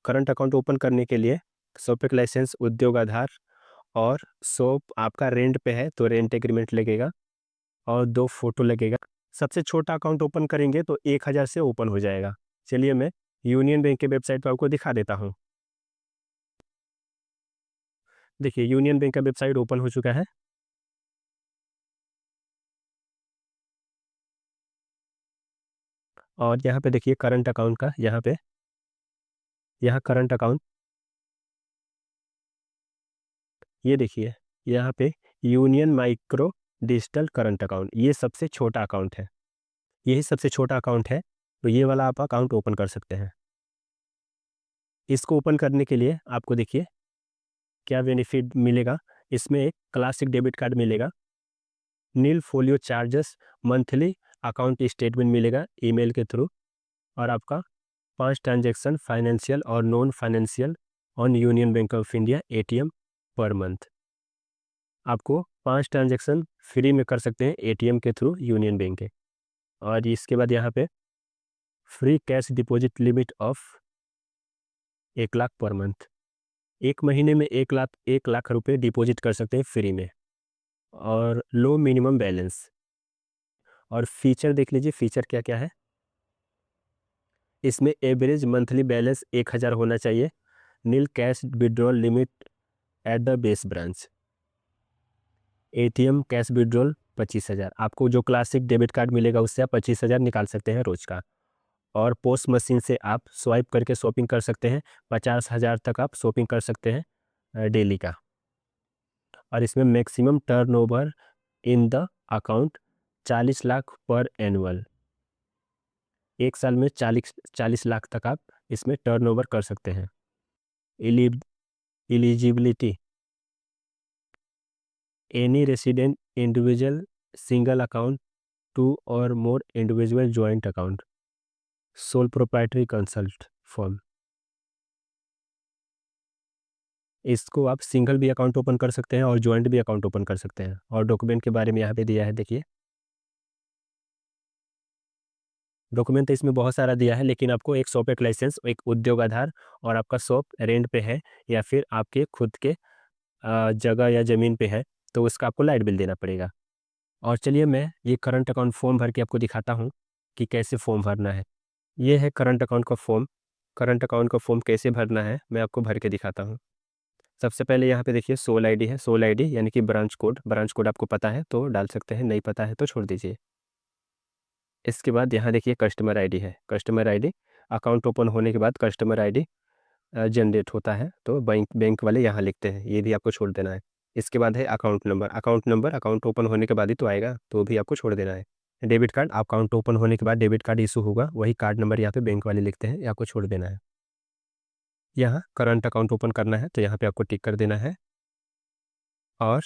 Current account open करने के लिए शॉप लाइसेंस, उद्योग आधार और शॉप आपका रेंट पे है तो रेंट एग्रीमेंट लगेगा और 2 फोटो लगेगा। सबसे छोटा अकाउंट ओपन करेंगे तो 1000 से ओपन हो जाएगा। चलिए मैं यूनियन बैंक के वेबसाइट पर आपको दिखा देता हूँ। देखिए यूनियन बैंक का वेबसाइट ओपन हो चुका है और यहाँ पे देखिए करंट अकाउंट का यहाँ करंट अकाउंट, ये देखिए यहाँ पे union micro digital current account, ये सबसे छोटा अकाउंट है, यही सबसे छोटा अकाउंट है। तो ये वाला आप अकाउंट ओपन कर सकते हैं। इसको ओपन करने के लिए आपको देखिए क्या बेनिफिट मिलेगा। इसमें एक क्लासिक डेबिट कार्ड मिलेगा, nil folio charges, monthly account statement मिलेगा ईमेल के थ्रू और आपका 5 ट्रांजैक्शन फाइनेंशियल और non financial on Union Bank of India ATM पर मंथ। आपको 5 ट्रांजैक्शन फ्री में कर सकते हैं एटीएम के थ्रू यूनियन बैंक के। और इसके बाद यहाँ पे free cash deposit limit of 1 lakh per month, 1 महीने में 1 लाख रुपए डिपॉजिट कर सकते हैं फ्री में और लो मिनिमम बैलेंस। और फीचर देख लीजिए, फीचर क्या क्या है। इसमें एवरेज मंथली बैलेंस 1000 होना चाहिए, nil cash withdrawal limit at the base branch, ATM cash withdrawal 25,000। आपको जो क्लासिक डेबिट कार्ड मिलेगा उससे आप 25,000 निकाल सकते हैं रोज का। और पोस्ट मशीन से आप स्वाइप करके शॉपिंग कर सकते हैं, 50,000 तक आप शॉपिंग कर सकते हैं डेली का। और इसमें maximum turnover in the account 40 lakh पर एनुअल, 1 साल में 40 लाख तक आप इसमें टर्नओवर कर सकते हैं। Eligibility, any resident individual single account, 2 और more individual joint account, sole proprietary consult form. इसको आप सिंगल भी अकाउंट ओपन कर सकते हैं और जॉइंट भी अकाउंट ओपन कर सकते हैं। और डॉक्यूमेंट के बारे में यहाँ पे दिया है, देखिए डॉक्यूमेंट तो इसमें बहुत सारा दिया है, लेकिन आपको एक शॉप एक लाइसेंस, एक उद्योग आधार और आपका शॉप रेंट पे है या फिर आपके खुद के जगह या ज़मीन पे है तो उसका आपको लाइट बिल देना पड़ेगा। और चलिए मैं ये करंट अकाउंट फॉर्म भर के आपको दिखाता हूँ कि कैसे फॉर्म भरना है। ये है करंट अकाउंट का फॉर्म। करंट अकाउंट का फॉर्म कैसे भरना है मैं आपको भर के दिखाता हूँ। सबसे पहले यहाँ पे देखिए सोल आईडी है, सोल आईडी यानी कि ब्रांच कोड आपको पता है तो डाल सकते हैं, नहीं पता है तो छोड़ दीजिए। इसके बाद यहाँ देखिए कस्टमर आईडी है, कस्टमर आईडी अकाउंट ओपन होने के बाद कस्टमर आईडी जनरेट होता है तो बैंक वाले यहाँ लिखते हैं, ये भी आपको छोड़ देना है। इसके बाद है अकाउंट नंबर अकाउंट ओपन होने के बाद ही तो आएगा तो भी आपको छोड़ देना है। डेबिट कार्ड अकाउंट ओपन होने के बाद डेबिट कार्ड इशू होगा, वही कार्ड नंबर यहाँ पे बैंक वाले लिखते हैं, ये आपको छोड़ देना है। यहाँ करंट अकाउंट ओपन करना है तो यहाँ पे आपको टिक कर देना है। और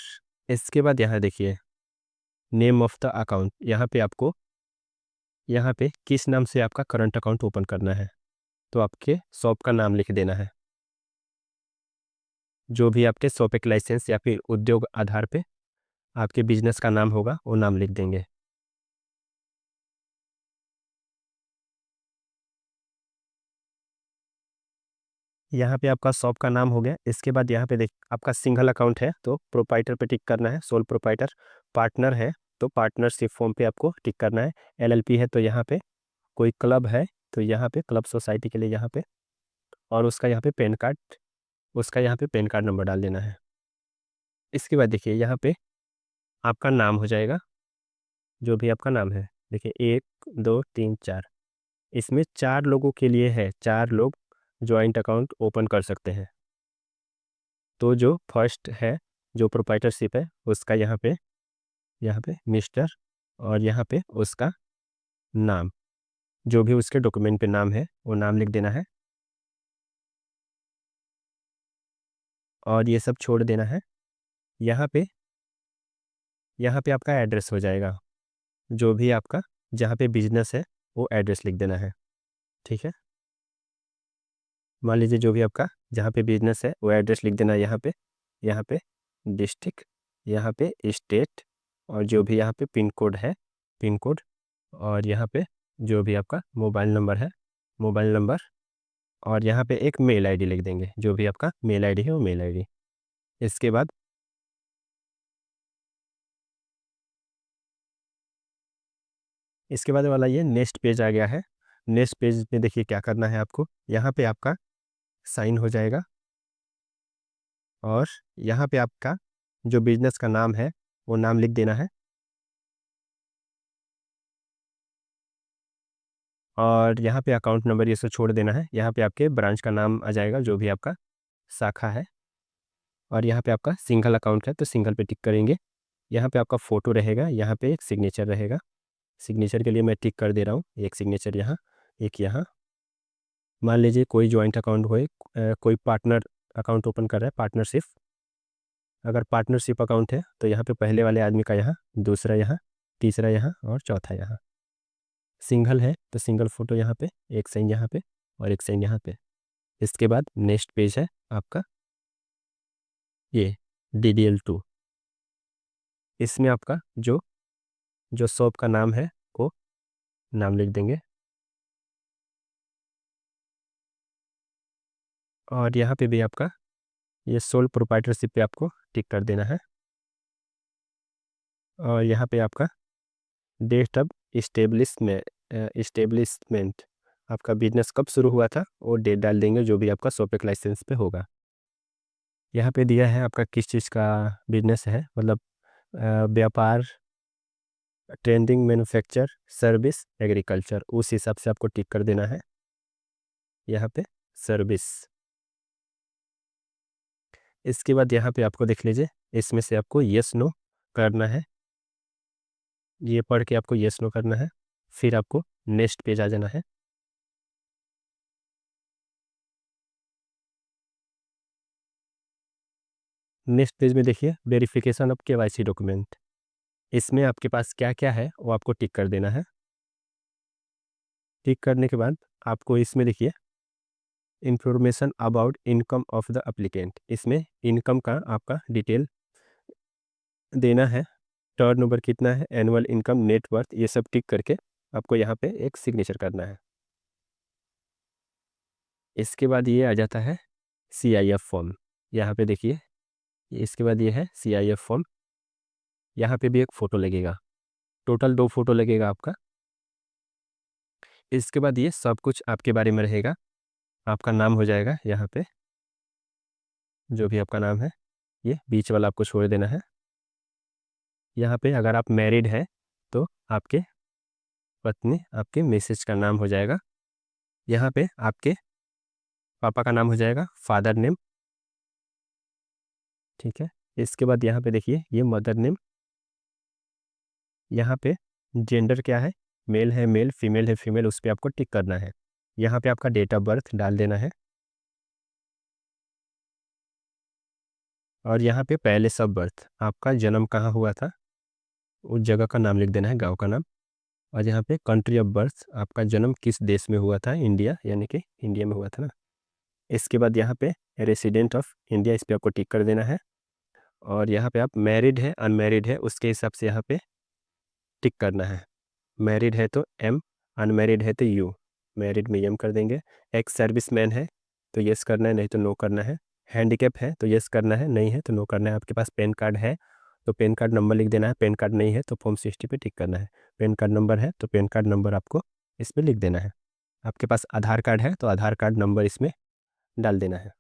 इसके बाद यहाँ देखिए नेम ऑफ द अकाउंट, यहाँ पे किस नाम से आपका करंट अकाउंट ओपन करना है तो आपके शॉप का नाम लिख देना है, जो भी आपके शॉप एक लाइसेंस या फिर उद्योग आधार पे आपके बिजनेस का नाम होगा वो नाम लिख देंगे। यहाँ पे आपका शॉप का नाम हो गया। इसके बाद यहाँ पे देख आपका सिंगल अकाउंट है तो प्रोपाइटर पे टिक करना है, सोल प्रोपाइटर। पार्टनर है तो पार्टनरशिप फॉर्म पे आपको टिक करना है। एलएलपी है तो यहाँ पे, कोई क्लब है तो यहाँ पे क्लब सोसाइटी के लिए यहाँ पे, और उसका यहाँ पे पैन कार्ड नंबर डाल देना है। इसके बाद देखिए यहाँ पे आपका नाम हो जाएगा, जो भी आपका नाम है। देखिए 1 2 3 4, इसमें 4 लोगों के लिए है, 4 लोग ज्वाइंट अकाउंट ओपन कर सकते हैं। तो जो फर्स्ट है, जो प्रोप्राइटरशिप है उसका यहाँ पे मिस्टर और यहाँ पे उसका नाम, जो भी उसके डॉक्यूमेंट पे नाम है वो नाम लिख देना है और ये सब छोड़ देना है। यहाँ पे आपका एड्रेस हो जाएगा, जो भी आपका जहाँ पे बिजनेस है वो एड्रेस लिख देना है। ठीक है, मान लीजिए जो भी आपका जहाँ पे बिजनेस है वो एड्रेस लिख देना है। यहाँ पे डिस्ट्रिक्ट, यहाँ पे स्टेट, और जो भी यहाँ पे पिन कोड है पिन कोड, और यहाँ पे जो भी आपका मोबाइल नंबर है मोबाइल नंबर, और यहाँ पे एक मेल आईडी लिख देंगे, जो भी आपका मेल आईडी है वो मेल आईडी। इसके बाद वाला ये नेक्स्ट पेज आ गया है। नेक्स्ट पेज में देखिए क्या करना है आपको, यहाँ पे आपका साइन हो जाएगा और यहाँ पे आपका जो बिजनेस का नाम है वो नाम लिख देना है। और यहाँ पे अकाउंट नंबर ये सब छोड़ देना है। यहाँ पे आपके ब्रांच का नाम आ जाएगा, जो भी आपका शाखा है। और यहाँ पे आपका सिंगल अकाउंट है तो सिंगल पे टिक करेंगे। यहाँ पे आपका फ़ोटो रहेगा, यहाँ पे एक सिग्नेचर रहेगा। सिग्नेचर के लिए मैं टिक कर दे रहा हूँ, एक सिग्नेचर यहाँ, एक यहाँ। मान लीजिए कोई जॉइंट अकाउंट हो, कोई पार्टनर अकाउंट ओपन कर रहा है, पार्टनरशिप। अगर पार्टनरशिप अकाउंट है तो यहाँ पे पहले वाले आदमी का यहाँ, दूसरा यहाँ, तीसरा यहाँ और चौथा यहाँ। सिंगल है तो सिंगल फ़ोटो यहाँ पे, एक साइन यहाँ पे और एक साइन यहाँ पे। इसके बाद नेक्स्ट पेज है आपका ये DDL2। इसमें आपका जो जो शॉप का नाम है वो नाम लिख देंगे। और यहाँ पे भी आपका ये सोल प्रोप्राइटरशिप पे आपको टिक कर देना है। और यहाँ पे आपका डेट ऑफ इस्टेब्लिशमेंट, आपका बिजनेस कब शुरू हुआ था वो डेट डाल देंगे, जो भी आपका शॉप एक लाइसेंस पे होगा। यहाँ पे दिया है आपका किस चीज़ का बिजनेस है, मतलब व्यापार, ट्रेंडिंग, मैन्युफैक्चर, सर्विस, एग्रीकल्चर, उस हिसाब से आपको टिक कर देना है यहाँ पे सर्विस। इसके बाद यहाँ पे आपको देख लीजिए, इसमें से आपको यस नो करना है। ये पढ़ के आपको यस नो करना है, फिर आपको नेक्स्ट पेज आ जाना है। नेक्स्ट पेज में देखिए वेरिफिकेशन ऑफ KYC डॉक्यूमेंट। इसमें आपके पास क्या क्या है वो आपको टिक कर देना है। टिक करने के बाद आपको इसमें देखिए information about income of the applicant, इसमें इनकम का आपका डिटेल देना है। टर्नओवर कितना है, एनुअल इनकम, नेट वर्थ, ये सब टिक करके आपको यहाँ पे एक सिग्नेचर करना है। इसके बाद ये आ जाता है CIF फॉर्म। यहाँ पे देखिए इसके बाद ये है CIF फॉर्म। यहाँ पे भी एक फ़ोटो लगेगा, टोटल 2 फोटो लगेगा आपका। इसके बाद ये सब कुछ आपके बारे में रहेगा। आपका नाम हो जाएगा यहाँ पे, जो भी आपका नाम है, ये बीच वाला आपको छोड़ देना है। यहाँ पे अगर आप मैरिड हैं तो आपके पत्नी, आपके मिसेज का नाम हो जाएगा। यहाँ पे आपके पापा का नाम हो जाएगा, फादर नेम, ठीक है। इसके बाद यहाँ पे देखिए ये मदर नेम। यहाँ पे जेंडर क्या है मेल, फीमेल है फीमेल, उस पर आपको टिक करना है। यहाँ पे आपका डेट ऑफ बर्थ डाल देना है। और यहाँ पे पहले सब बर्थ, आपका जन्म कहाँ हुआ था उस जगह का नाम लिख देना है, गांव का नाम। और यहाँ पे कंट्री ऑफ बर्थ, आपका जन्म किस देश में हुआ था, इंडिया, यानी कि इंडिया में हुआ था ना। इसके बाद यहाँ पे रेसिडेंट ऑफ इंडिया, इस पर आपको टिक कर देना है। और यहाँ पे आप मैरिड है अनमैरिड है उसके हिसाब से यहाँ पे टिक करना है। मैरिड है तो M, अनमैरिड है तो U। मैरिड में M कर देंगे। एक सर्विसमैन है तो यस करना है, नहीं तो नो करना है। हैंडीकैप है तो यस करना है, नहीं है तो नो करना है। आपके पास पैन कार्ड है तो पैन कार्ड नंबर लिख देना है, पैन कार्ड नहीं है तो फॉर्म 60 पे टिक करना है। पैन कार्ड नंबर है तो पैन कार्ड नंबर आपको इस पर लिख देना है। आपके पास आधार कार्ड है तो आधार कार्ड नंबर इसमें डाल देना है।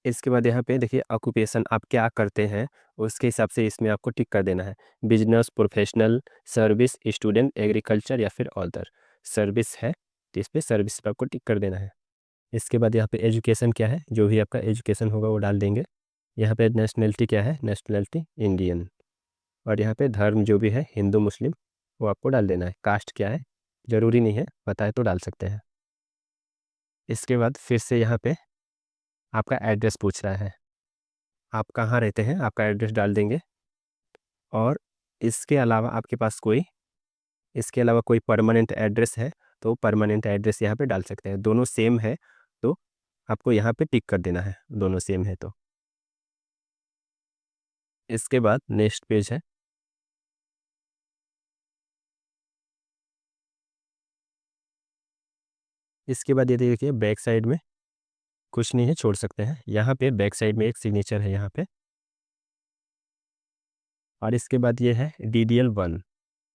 इसके बाद यहाँ पे देखिए ऑक्यूपेशन, आप क्या करते हैं उसके हिसाब से इसमें आपको टिक कर देना है। Business, professional, service, student, agriculture या फिर अदर। सर्विस है तो इस पर सर्विस पर आपको टिक कर देना है। इसके बाद यहाँ पे एजुकेशन क्या है, जो भी आपका एजुकेशन होगा वो डाल देंगे। यहाँ पे नेशनलिटी क्या है, नेशनलिटी इंडियन। और यहाँ पे धर्म जो भी है हिंदू मुस्लिम वो आपको डाल देना है। कास्ट क्या है ज़रूरी नहीं है, पता है तो डाल सकते हैं। इसके बाद फिर से यहाँ पे आपका एड्रेस पूछ रहा है, आप कहाँ रहते हैं, आपका एड्रेस डाल देंगे। और इसके अलावा आपके पास कोई इसके अलावा कोई परमानेंट एड्रेस है तो परमानेंट एड्रेस यहाँ पे डाल सकते हैं। दोनों सेम है तो आपको यहाँ पे टिक कर देना है, दोनों सेम है तो। इसके बाद नेक्स्ट पेज है। इसके बाद ये देखिए बैक साइड में कुछ नहीं है, छोड़ सकते हैं। यहाँ पे बैक साइड में एक सिग्नेचर है यहाँ पे। और इसके बाद ये है DDL1।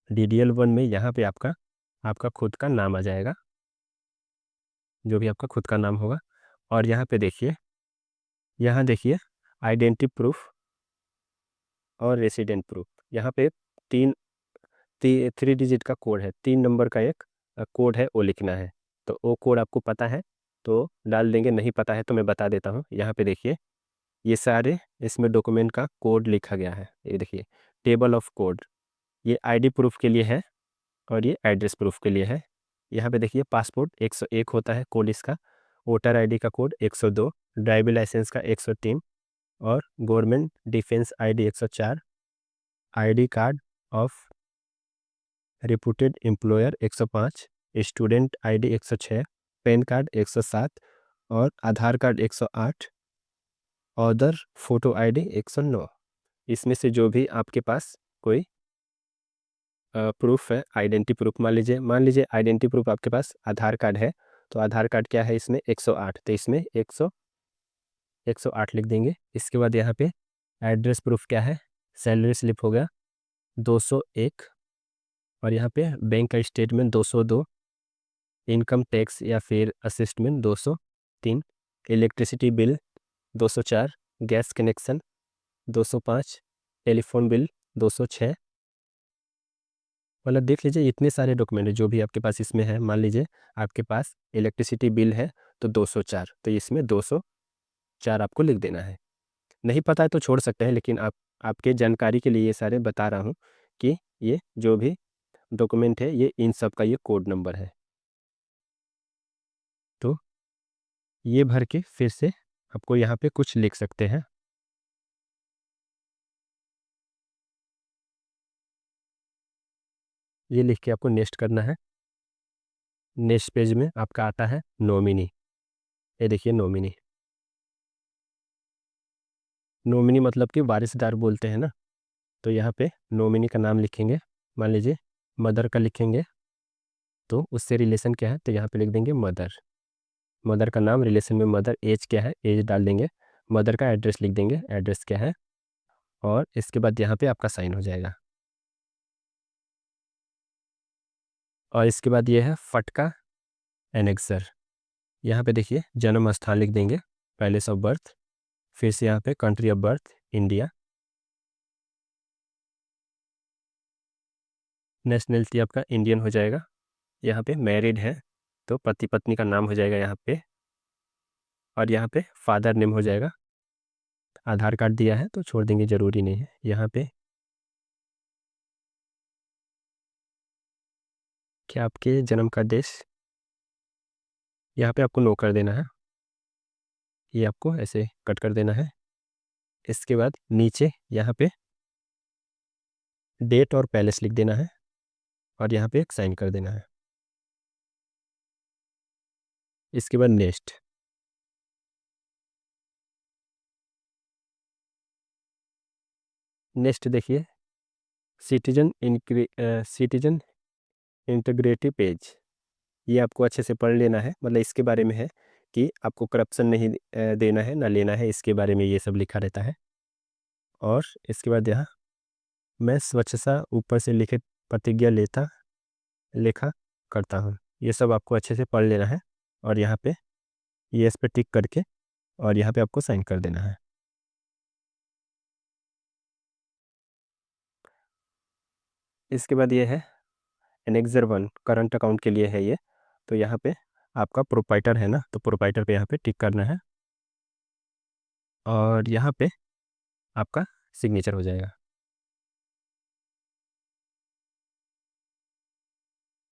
DDL1 में यहाँ पे आपका आपका खुद का नाम आ जाएगा, जो भी आपका खुद का नाम होगा। और यहाँ पे देखिए, यहाँ देखिए आइडेंटिटी प्रूफ और रेसिडेंट प्रूफ। यहाँ पे तीन 3 डिजिट का कोड है, 3 नंबर का एक कोड है, वो लिखना है। तो वो कोड आपको पता है तो डाल देंगे, नहीं पता है तो मैं बता देता हूँ। यहाँ पे देखिए ये सारे इसमें डॉक्यूमेंट का कोड लिखा गया है। ये देखिए टेबल ऑफ कोड, ये आईडी प्रूफ के लिए है और ये एड्रेस प्रूफ के लिए है। यहाँ पे देखिए पासपोर्ट 101 होता है कोड इसका, वोटर आईडी का कोड 102, ड्राइविंग लाइसेंस का 103 और government defence ID 104, ID card of reputed employer 105, student ID 106, PAN card 107 और Aadhaar card 108, other photo ID 109। इसमें से जो भी आपके पास कोई प्रूफ है, आइडेंटिटी प्रूफ, मान लीजिए आइडेंटिटी प्रूफ आपके पास आधार कार्ड है, तो आधार कार्ड क्या है इसमें 108, तो इसमें 108 लिख देंगे। इसके बाद यहाँ पे एड्रेस प्रूफ क्या है, सैलरी स्लिप हो गया 201, और यहाँ पे बैंक का स्टेटमेंट 202, इनकम टैक्स या फिर असिस्टमेंट 203, electricity bill 204, gas connection 205, telephone bill 206। मतलब देख लीजिए इतने सारे डॉक्यूमेंट है जो भी आपके पास इसमें है। मान लीजिए आपके पास इलेक्ट्रिसिटी बिल है तो 204, तो इसमें 204 आपको लिख देना है। नहीं पता है तो छोड़ सकते हैं, लेकिन आपके जानकारी के लिए ये सारे बता रहा हूँ कि ये जो भी डॉक्यूमेंट है ये इन सब का ये कोड नंबर है। तो ये भर के फिर से आपको यहाँ पे कुछ लिख सकते हैं। ये लिख के आपको नेक्स्ट करना है। नेक्स्ट पेज में आपका आता है नॉमिनी। ये देखिए नॉमिनी, नॉमिनी मतलब कि वारिसदार बोलते हैं ना। तो यहाँ पे नॉमिनी का नाम लिखेंगे। मान लीजिए मदर का लिखेंगे तो उससे रिलेशन क्या है, तो यहाँ पे लिख देंगे मदर। मदर का नाम, रिलेशन में मदर, एज क्या है, एज डाल देंगे। मदर का एड्रेस लिख देंगे, एड्रेस क्या है। और इसके बाद यहाँ पे आपका साइन हो जाएगा। और इसके बाद ये है फटका एनेक्सर। यहाँ पे देखिए जन्म स्थान लिख देंगे, पैलेस ऑफ बर्थ, फिर से यहाँ पे country of birth India, nationality आपका इंडियन हो जाएगा। यहाँ पे मैरिड है तो पति पत्नी का नाम हो जाएगा यहाँ पे, और यहाँ पे फादर नेम हो जाएगा। आधार कार्ड दिया है तो छोड़ देंगे, ज़रूरी नहीं है। यहाँ पे क्या आपके जन्म का देश, यहाँ पे आपको नो कर देना है, ये आपको ऐसे कट कर देना है। इसके बाद नीचे यहाँ पे डेट और पैलेस लिख देना है और यहाँ पे एक साइन कर देना है। इसके बाद नेक्स्ट, नेक्स्ट देखिए सिटीजन इंटीग्रिटी पेज। ये आपको अच्छे से पढ़ लेना है, मतलब इसके बारे में है कि आपको करप्शन नहीं देना है ना लेना है, इसके बारे में ये सब लिखा रहता है। और इसके बाद यहाँ मैं स्वच्छता ऊपर से लिखित प्रतिज्ञा लेखा करता हूँ, ये सब आपको अच्छे से पढ़ लेना है। और यहाँ पे ये इस पे टिक करके और यहाँ पे आपको साइन कर देना है। इसके बाद ये है एनेक्सर 1, करंट अकाउंट के लिए है ये। तो यहाँ पे आपका प्रोपाइटर है ना, तो प्रोपाइटर पे यहाँ पे टिक करना है और यहाँ पे आपका सिग्नेचर हो जाएगा।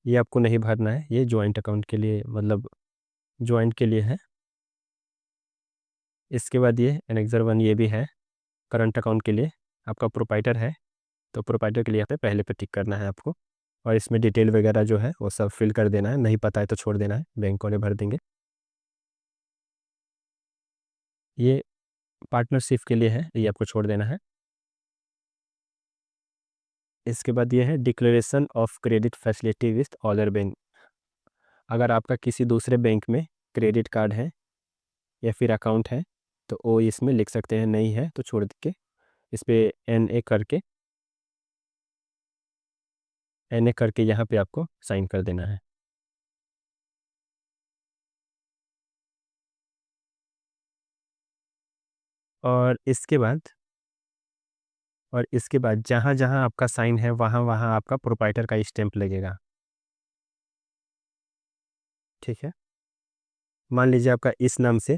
ये आपको नहीं भरना है, ये जॉइंट अकाउंट के लिए, मतलब जॉइंट के लिए है। इसके बाद ये एनेक्सर 1 ये भी है करंट अकाउंट के लिए। आपका प्रोपाइटर है तो प्रोपाइटर के लिए यहाँ पे पहले पे टिक करना है आपको, और इसमें डिटेल वगैरह जो है वो सब फिल कर देना है। नहीं पता है तो छोड़ देना है, बैंक वाले भर देंगे। ये पार्टनरशिप के लिए है, ये आपको छोड़ देना है। इसके बाद ये है declaration of credit facility with other bank. अगर आपका किसी दूसरे बैंक में क्रेडिट कार्ड है या फिर अकाउंट है तो वो इसमें लिख सकते हैं, नहीं है तो छोड़ के इस पर NA करके यहाँ पे आपको साइन कर देना है। और इसके बाद जहाँ जहाँ आपका साइन है वहाँ वहाँ आपका प्रोप्राइटर का स्टैंप लगेगा। ठीक है, मान लीजिए आपका इस नाम से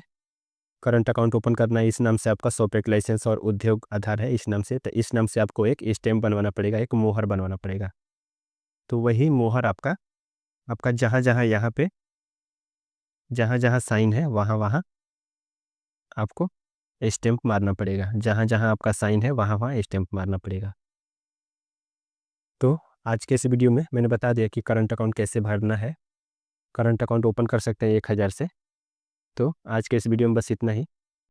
करंट अकाउंट ओपन करना है, इस नाम से आपका शॉप लाइसेंस और उद्योग आधार है इस नाम से, तो इस नाम से आपको एक स्टैंप बनवाना पड़ेगा, एक मोहर बनवाना पड़ेगा। तो वही मोहर आपका आपका जहाँ जहाँ यहाँ पे जहाँ जहाँ साइन है वहाँ वहाँ आपको स्टैंप मारना पड़ेगा, जहाँ जहाँ आपका साइन है वहाँ वहाँ स्टैंप मारना पड़ेगा। तो आज के इस वीडियो में मैंने बता दिया कि करंट अकाउंट कैसे भरना है, करंट अकाउंट ओपन कर सकते हैं 1000 से। तो आज के इस वीडियो में बस इतना ही।